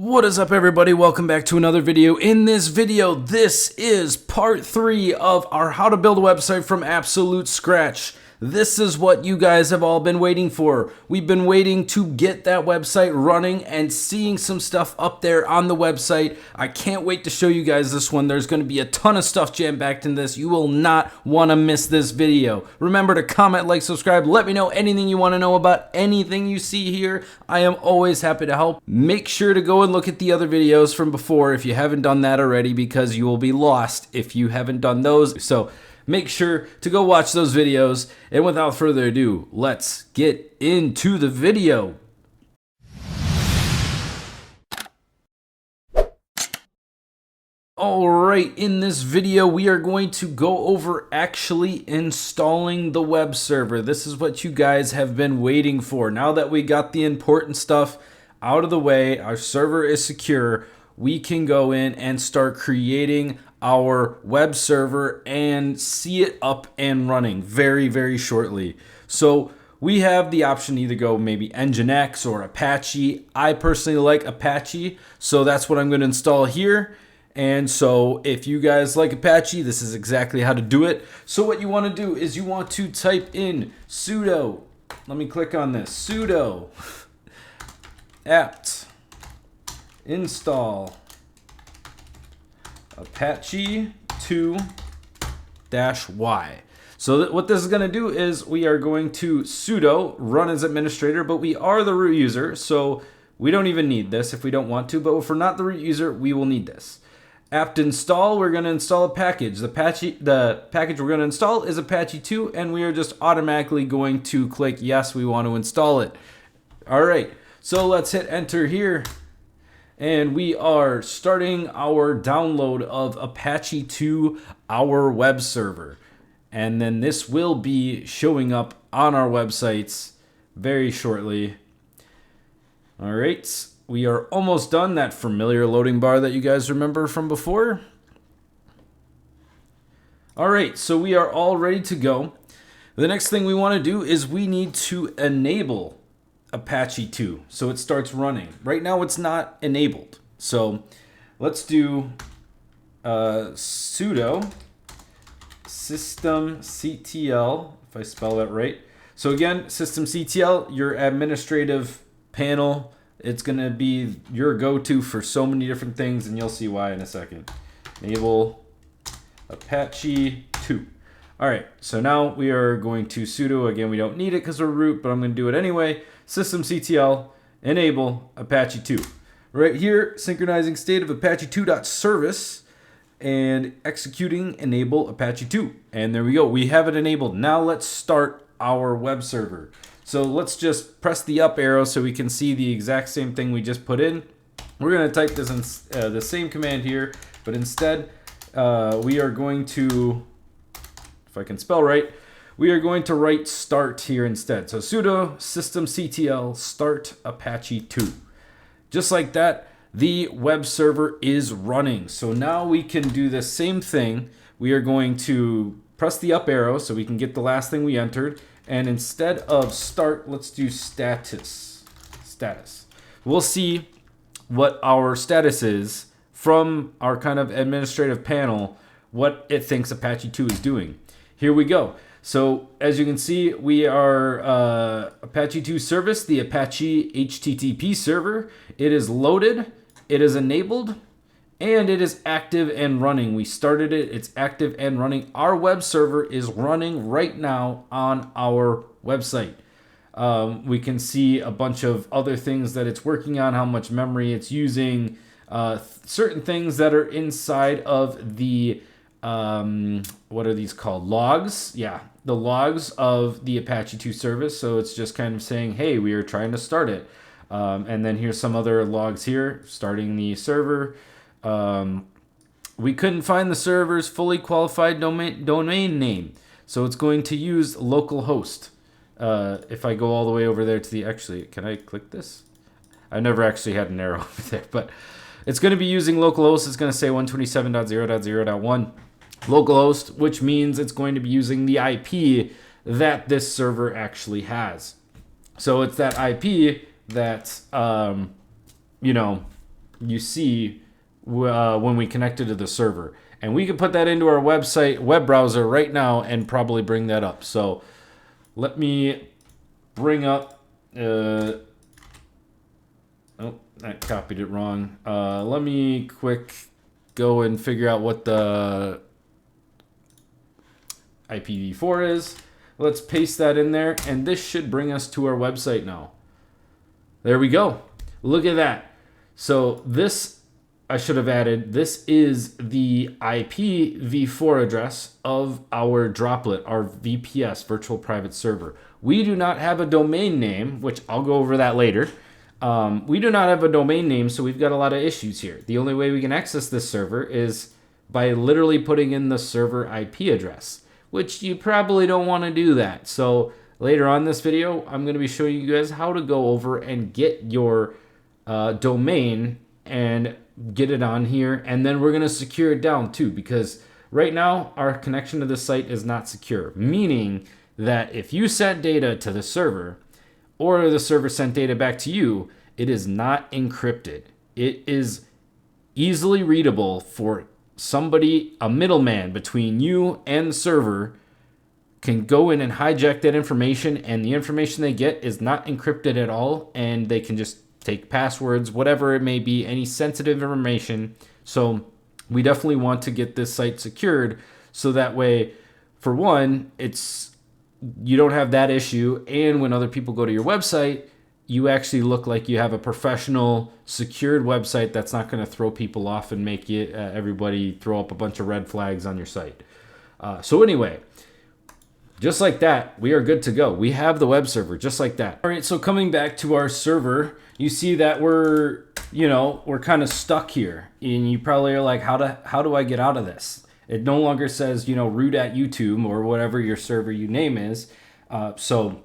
What is up, everybody? Welcome back to another video. In this video, this is part 3 of our how to build a website from absolute scratch. This is what you guys have all been waiting for. We've been waiting to get that website running and seeing some stuff up there on the website. I can't wait to show you guys this one. There's going to be a ton of stuff jam-packed in this. You will not want to miss this video. Remember to comment, like, subscribe. Let me know anything you want to know about anything you see here. I am always happy to help. Make sure to go and look at the other videos from before if you haven't done that already, because you will be lost if you haven't done those. So make sure to go watch those videos. And without further ado, let's get into the video. Alright, in this video we are going to go over actually installing the web server. This is what you guys have been waiting for. Now that we got the important stuff out of the way, our server is secure, we can go in and start creating our web server and see it up and running very shortly. So we have the option to either go maybe Nginx or Apache. I personally like Apache, so that's what I'm going to install here. And so if you guys like Apache, this is exactly how to do it. So what you want to do is you want to type in sudo, let me click on this, sudo apt install Apache 2-y. So what this is going to do is we are going to sudo run as administrator, but we are the root user, so we don't even need this if we don't want to, but if we're not the root user, we will need this. Apt install, we're going to install a package. The package we're going to install is Apache 2, and we are just automatically going to click yes, we want to install it. All right, so let's hit enter here. And we are starting our download of Apache 2, our web server. And then this will be showing up on our websites very shortly. All right, we are almost done. That familiar loading bar that you guys remember from before. All right, so we are all ready to go. The next thing we want to do is we need to enable Apache 2 so it starts running. Right now it's not enabled, so let's do sudo systemctl, if I spell that right. So again, systemctl, your administrative panel, it's gonna be your go-to for so many different things, and you'll see why in a second. Enable Apache 2. All right, so now we are going to sudo, again, we don't need it because we're root, but I'm gonna do it anyway. Systemctl enable Apache 2. Right here, synchronizing state of Apache 2.service and executing enable Apache 2. And there we go, we have it enabled. Now let's start our web server. So let's just press the up arrow so we can see the exact same thing we just put in. We're gonna type this in the same command here, but instead we are going to, if I can spell right, we are going to write start here instead. So sudo systemctl start Apache 2. Just like that, the web server is running. So now we can do the same thing. We are going to press the up arrow so we can get the last thing we entered. And instead of start, let's do status. We'll see what our status is from our kind of administrative panel, what it thinks Apache 2 is doing. Here we go. So as you can see, we are Apache 2 service, the Apache HTTP server. It is loaded, it is enabled, and it is active and running. We started it, it's active and running. Our web server is running right now on our website. We can see a bunch of other things that it's working on, how much memory it's using, certain things that are inside of the what are these called? Logs. Yeah, the logs of the Apache 2 service. So it's just kind of saying, hey, we are trying to start it. And then here's some other logs here, starting the server. We couldn't find the server's fully qualified domain name. So it's going to use localhost. If I go all the way over there to the, actually, can I click this? I never actually had an arrow over there, but it's going to be using localhost. It's going to say 127.0.0.1. localhost, which means it's going to be using the IP that this server actually has. So it's that IP that, you see when we connected to the server. And we can put that into our website web browser right now and probably bring that up. So let me bring up, oh, I copied it wrong. Let me quick go and figure out what the IPv4 is. Let's paste that in there, and this should bring us to our website now. There we go. Look at that. So this, I should have added, this is the IPv4 address of our droplet, our VPS, virtual private server. We do not have a domain name, which I'll go over that later. We do not have a domain name, so we've got a lot of issues here. The only way we can access this server is by literally putting in the server IP address, which you probably don't want to do that. So later on in this video, I'm going to be showing you guys how to go over and get your domain and get it on here. And then we're going to secure it down too, because right now our connection to the site is not secure, meaning that if you sent data to the server or the server sent data back to you, it is not encrypted. It is easily readable for somebody, a middleman between you and the server, can go in and hijack that information, and the information they get is not encrypted at all, and they can just take passwords, whatever it may be, any sensitive information. So we definitely want to get this site secured, so that way, for one, you don't have that issue, and when other people go to your website, you actually look like you have a professional, secured website that's not going to throw people off and make everybody throw up a bunch of red flags on your site. So anyway, just like that, we are good to go. We have the web server just like that. All right, so coming back to our server, you see that we're kind of stuck here, and you probably are like, how do I get out of this? It no longer says, root at YouTube or whatever your server you name is. So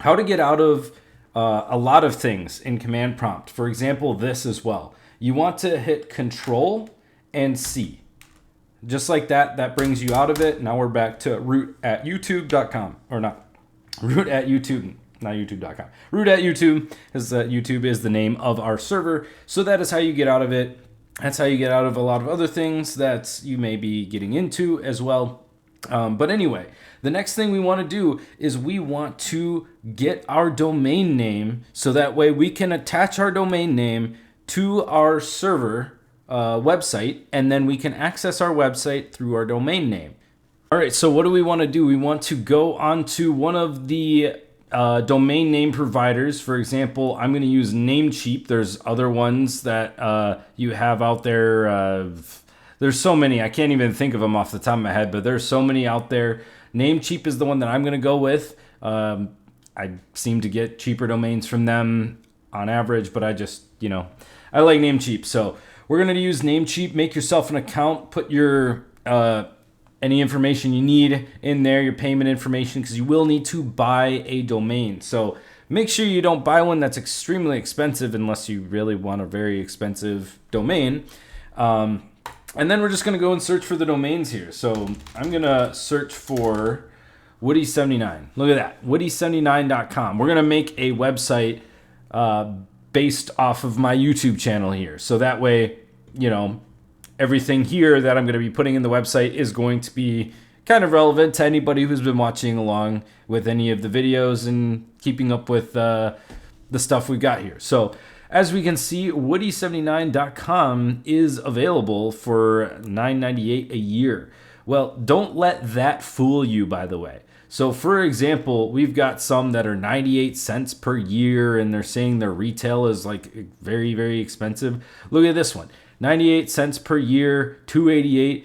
how to get out of a lot of things in command prompt. For example, this as well. You want to hit Control and C. Just like that, that brings you out of it. Now we're back to root at youtube.com, or not root at YouTube, not youtube.com. Root at YouTube, as YouTube is the name of our server. So that is how you get out of it. That's how you get out of a lot of other things that you may be getting into as well. But anyway, the next thing we want to do is we want to get our domain name, so that way we can attach our domain name to our server website, and then we can access our website through our domain name. All right, so what do we want to do? We want to go onto one of the domain name providers. For example, I'm going to use Namecheap. There's other ones that you have out there. There's so many. I can't even think of them off the top of my head, but there's so many out there. Namecheap is the one that I'm going to go with. I seem to get cheaper domains from them on average, but I just, I like Namecheap. So we're going to use Namecheap. Make yourself an account. Put your any information you need in there, your payment information, because you will need to buy a domain. So make sure you don't buy one that's extremely expensive unless you really want a very expensive domain. And then we're just going to go and search for the domains here. So I'm going to search for Woody79. Look at that, woody79.com. We're going to make a website based off of my YouTube channel here. So that way, everything here that I'm going to be putting in the website is going to be kind of relevant to anybody who's been watching along with any of the videos and keeping up with the stuff we've got here. So as we can see, woody79.com is available for $9.98 a year. Well, don't let that fool you, by the way. So for example, we've got some that are 98 cents per year, and they're saying their retail is like very, very expensive. Look at this one, 98 cents per year, $288,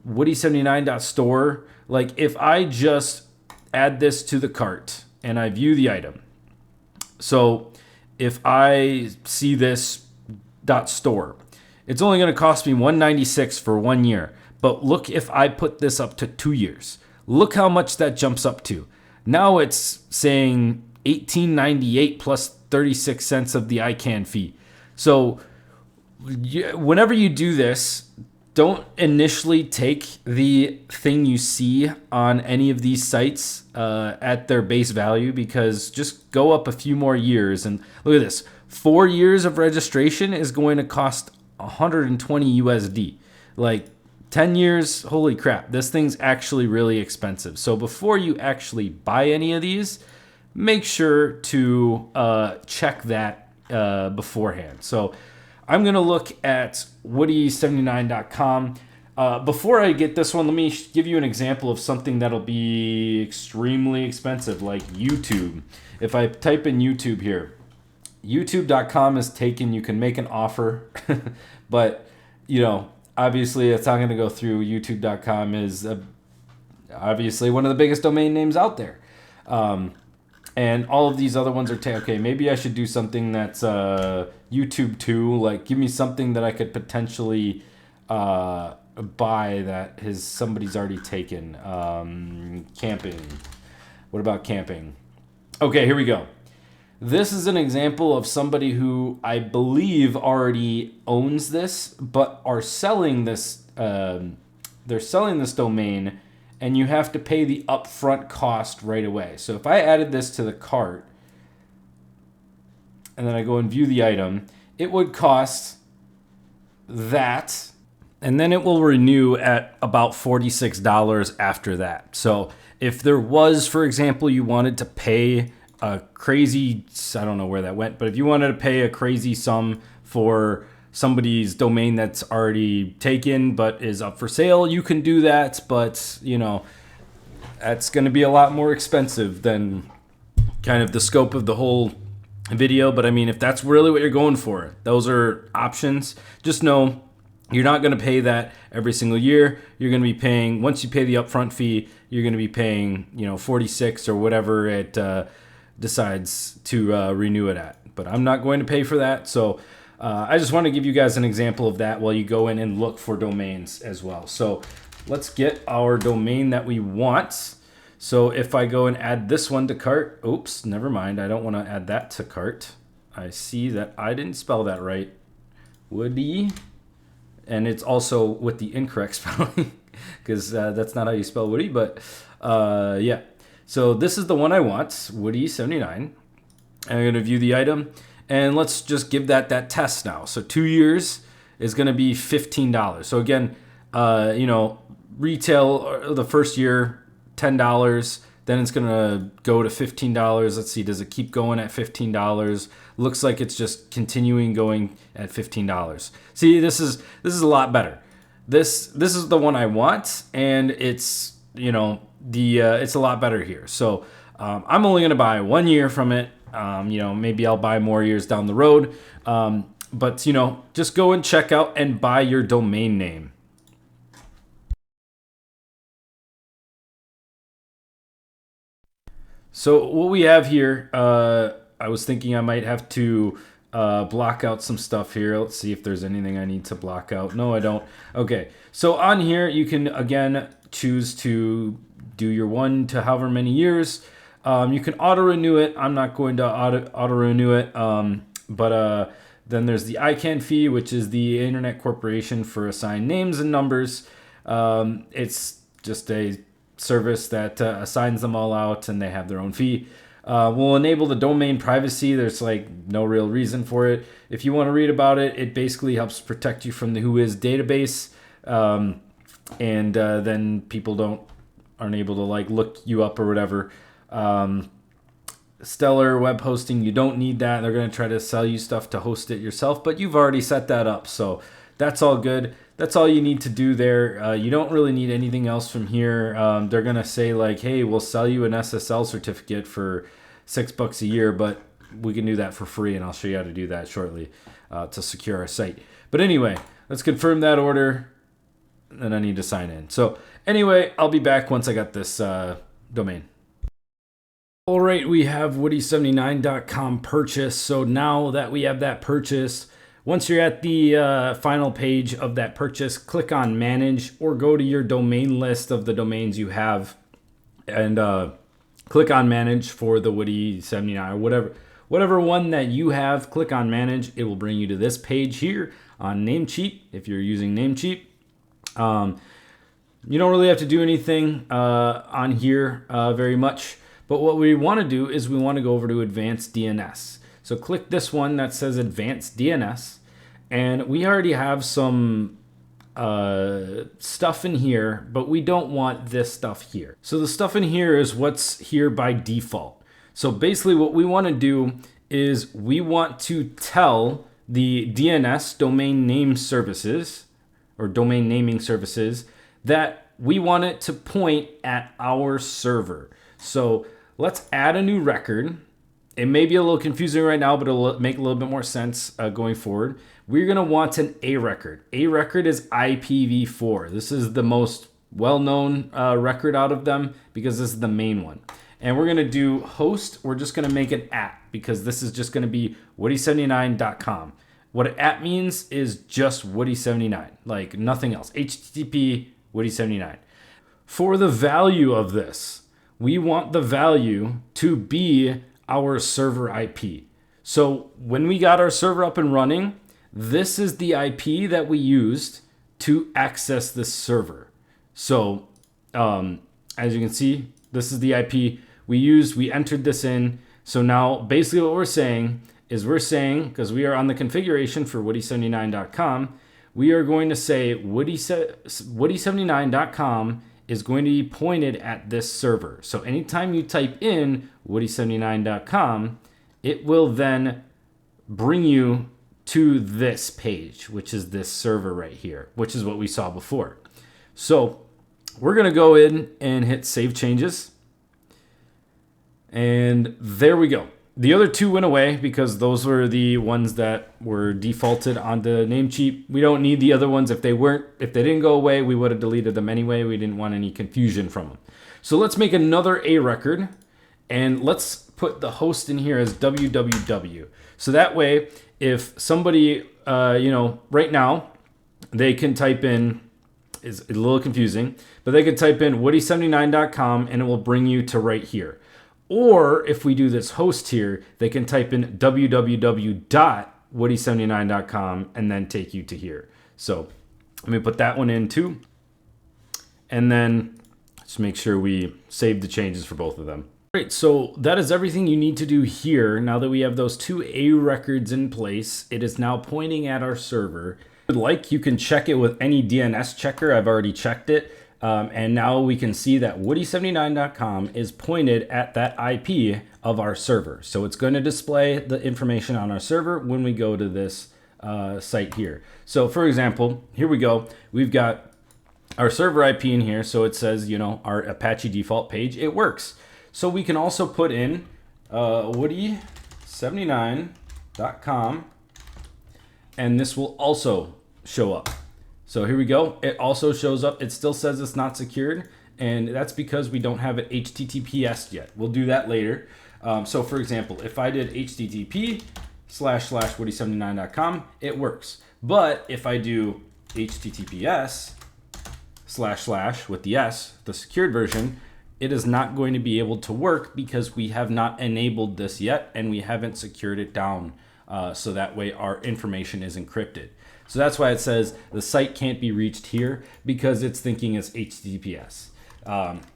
woody79.store. Like if I just add this to the cart and I view the item. So if I see this .store, it's only going to cost me $196 for 1 year. But look, if I put this up to 2 years, look how much that jumps up to. Now it's saying $18.98 plus 36 cents of the ICANN fee. So whenever you do this, don't initially take the thing you see on any of these sites at their base value, because just go up a few more years. And look at this, 4 years of registration is going to cost 120 USD. Like 10 years, holy crap, this thing's actually really expensive. So before you actually buy any of these, make sure to check that beforehand. So I'm going to look at woody79.com. Before I get this one, let me give you an example of something that'll be extremely expensive, like YouTube. If I type in YouTube here, youtube.com is taken. You can make an offer, but obviously it's not going to go through. youtube.com is obviously one of the biggest domain names out there. And all of these other ones are okay, maybe I should do something that's YouTube 2. Like, give me something that I could potentially buy that somebody's already taken. Camping. What about camping? Okay, here we go. This is an example of somebody who I believe already owns this, but are selling this. They're selling this domain, and you have to pay the upfront cost right away. So if I added this to the cart, and then I go and view the item, it would cost that, and then it will renew at about $46 after that. So if there was, for example, you wanted to pay a crazy, I don't know where that went, but if you wanted to pay a crazy sum for somebody's domain that's already taken but is up for sale, you can do that, but that's going to be a lot more expensive than kind of the scope of the whole video. But I mean, if that's really what you're going for, those are options. Just know you're not going to pay that every single year. You're going to be paying, once you pay the upfront fee, you're going to be paying 46 or whatever it decides to renew it at. But I'm not going to pay for that, so I just want to give you guys an example of that while you go in and look for domains as well. So let's get our domain that we want. So if I go and add this one to cart, oops, never mind. I don't want to add that to cart. I see that I didn't spell that right. Woody, and it's also with the incorrect spelling because that's not how you spell Woody, but yeah. So this is the one I want, Woody79. I'm going to view the item. And let's just give that test now. So 2 years is going to be $15. So again, retail the first year, $10. Then it's going to go to $15. Let's see, does it keep going at $15? Looks like it's just continuing going at $15. See, this is a lot better. This is the one I want, and it's it's a lot better here. So I'm only going to buy 1 year from it. Maybe I'll buy more years down the road. But just go and check out and buy your domain name. So what we have here, I was thinking I might have to block out some stuff here. Let's see if there's anything I need to block out. No, I don't. Okay. So on here, you can, again, choose to do your 1 to however many years. You can auto-renew it. I'm not going to auto-renew it. But then there's the ICANN fee, which is the Internet Corporation for Assigned Names and Numbers. It's just a service that assigns them all out, and they have their own fee. We'll enable the domain privacy. There's no real reason for it. If you want to read about it, it basically helps protect you from the Whois database. And then people aren't able to look you up or whatever. Stellar web hosting, you don't need that. They're going to try to sell you stuff to host it yourself, but you've already set that up, so that's all good. That's all you need to do there. You don't really need anything else from here. They're going to say hey, we'll sell you an SSL certificate for $6 a year, but we can do that for free, and I'll show you how to do that shortly to secure our site. But anyway, let's confirm that order, and I need to sign in. So anyway, I'll be back once I got this domain. All right, we have woody79.com purchase. So now that we have that purchase, once you're at the final page of that purchase, click on manage or go to your domain list of the domains you have and click on manage for the Woody79 or whatever one that you have. Click on manage. It will bring you to this page here on Namecheap if you're using Namecheap. You don't really have to do anything on here very much. But what we want to do is we want to go over to Advanced DNS. So click this one that says Advanced DNS, And we already have some stuff in here, but we don't want this stuff here. So the stuff in here is what's here by default. So basically what we want to do is we want to tell the DNS domain name services or domain naming services that we want it to point at our server. So let's add a new record. It may be a little confusing right now, but it'll make a little bit more sense going forward. We're going to want an A record. A record is IPv4. This is the most well-known record out of them because this is the main one. And we're going to do host. We're just going to make it at because this is just going to be woody79.com. What at means is just Woody79, like nothing else. HTTP Woody79. For the value of this, we want the value to be our server IP. So when we got our server up and running, this is the IP that we used to access this server. So as you can see, this is the IP we used. We entered this in. So now basically what we're saying, because we are on the configuration for woody79.com, we are going to say woody79.com is going to be pointed at this server. So anytime you type in woody79.com, it will then bring you to this page, which is this server right here, which is what we saw before. So we're going to go in and hit save changes. And there we go. The other two went away because those were the ones that were defaulted on the Namecheap. We don't need the other ones. If they didn't go away, we would have deleted them anyway. We didn't want any confusion from them. So let's make another A record and let's put the host in here as www. So that way, if somebody, right now, they can type in, it's a little confusing, but they could type in woody79.com and it will bring you to right here. Or if we do this host here, they can type in www.woody79.com and then take you to here. So let me put that one in too. And then just make sure we save the changes for both of them. Great, so that is everything you need to do here. Now that we have those two A records in place, it is now pointing at our server. If you'd like, you can check it with any DNS checker. I've already checked it. And now we can see that woody79.com is pointed at that IP of our server. So it's going to display the information on our server when we go to this site here. So for example, here we go. We've got our server IP in here. So it says, our Apache default page. It works. So we can also put in woody79.com and this will also show up. So here we go. It also shows up. It still says it's not secured, and that's because we don't have it HTTPS yet. We'll do that later. So for example, if I did http://woody79.com, it works. But if I do https / with the S, the secured version, it is not going to be able to work because we have not enabled this yet and we haven't secured it down. So that way our information is encrypted. So that's why it says the site can't be reached here because it's thinking it's HTTPS.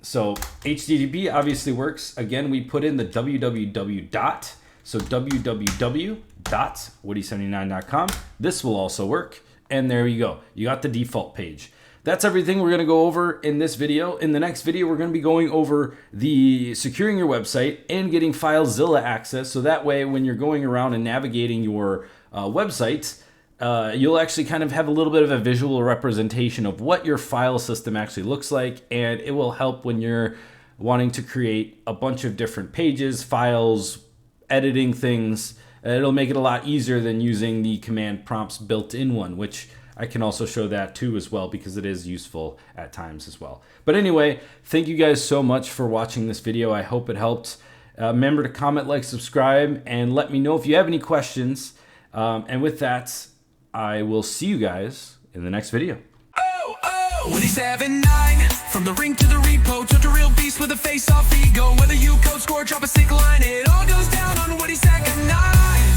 So HTTP obviously works. Again, we put in the www dot. So www.woody79.com. This will also work. And there you go. You got the default page. That's everything we're going to go over in this video. In the next video, we're going to be going over the securing your website and getting FileZilla access. So that way, when you're going around and navigating your websites, you'll actually kind of have a little bit of a visual representation of what your file system actually looks like. And it will help when you're wanting to create a bunch of different pages, files, editing things. It'll make it a lot easier than using the command prompts built in one, which I can also show that too as well because it is useful at times as well. But anyway, thank you guys so much for watching this video. I hope it helped. Remember to comment, like, subscribe, and let me know if you have any questions. And with that, I will see you guys in the next video. Woody79, from the ring to the repo, took a real beast with a face-off ego. Whether you code, score, drop a sick line, it all goes down on Woody2nd9.